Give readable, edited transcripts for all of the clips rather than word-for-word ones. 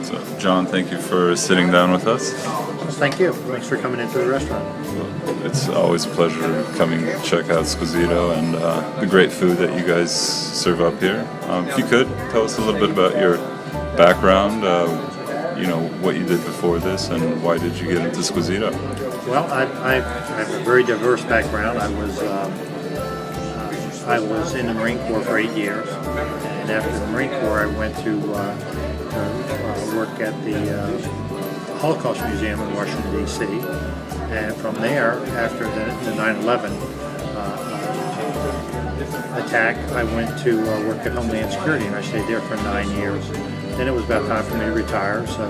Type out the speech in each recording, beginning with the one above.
So, John, thank you for sitting down with us. Thank you. Thanks for coming into the restaurant. It's always a pleasure coming to check out Squisito and the great food that you guys serve up here. If you could, tell us a little bit about your background, what you did before this, and why did you get into Squisito? Well, I have a very diverse background. I was in the Marine Corps for 8 years, and after the Marine Corps I went to work at the Holocaust Museum in Washington, D.C. And from there, after the 9/11 attack, I went to work at Homeland Security, and I stayed there for 9 years. Then it was about time for me to retire, so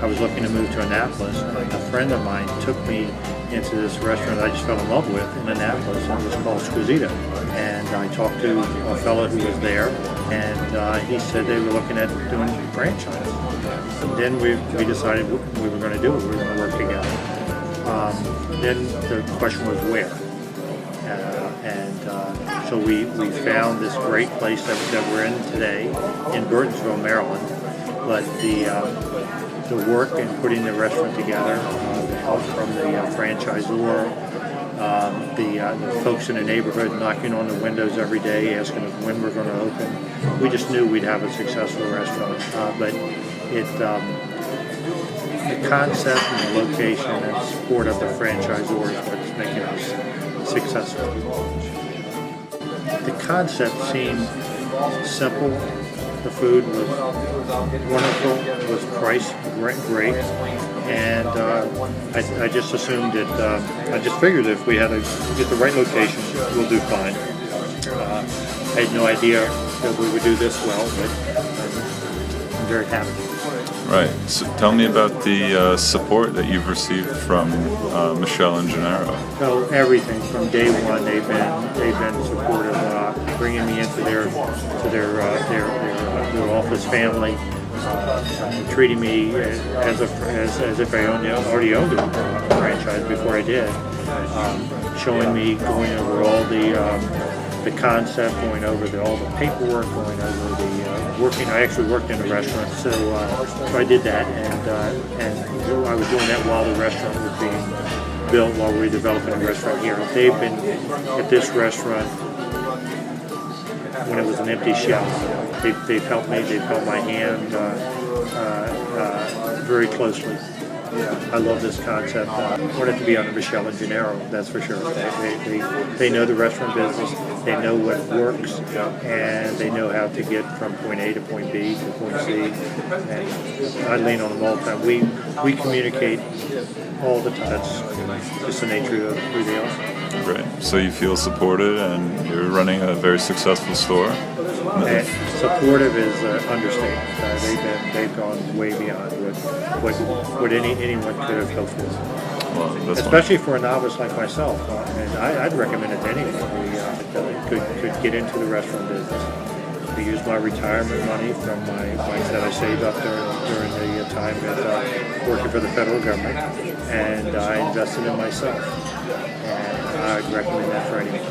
I was looking to move to Annapolis, and a friend of mine took me into this restaurant I just fell in love with in Annapolis, and it was called Squisito. And I talked to a fellow who was there, and he said they were looking at doing a franchise. And then we decided we were going to do it. We were going to work together. Then the question was where. So we found this great place that we're in today in Burtonsville, Maryland. But the work in putting the restaurant together, the help from the franchisor, the folks in the neighborhood knocking on the windows every day asking us when we're going to open. We just knew we'd have a successful restaurant. But the concept and the location and support of the franchisor is what's making us successful. The concept seemed simple. The food was wonderful, was priced great, and I just assumed that, I just figured if we had to get the right location, we'll do fine. I had no idea that we would do this well, but I'm very happy. Right. So tell me about the support that you've received from Michelle and Gennaro. So everything from day one, they've been supportive, bringing me into their office family, treating me as if I already owned a franchise before I did, showing me going over all the concept, going over all the paperwork, going over the working. I actually worked in a restaurant, so I did that, and I was doing that while the restaurant was being built, while we were developing a restaurant here. They've been at this restaurant when it was an empty shell. They've helped me. They've held my hand very closely. I love this concept. I want it to be under Michelle and Gennaro, that's for sure. They know the restaurant business, they know what works, and they know how to get from point A to point B to point C. And I lean on them all the time. We communicate all the time. That's just the nature of who they are. Great. So you feel supported, and you're running a very successful store. And supportive is understatement. They've gone way beyond what anyone could have hoped for. Well, especially for a novice like myself. And I'd recommend it to anyone who could get into the restaurant business. I use my retirement money from my that I saved up during the time working for the federal government, and I invested in myself. And I'd recommend that for anyone.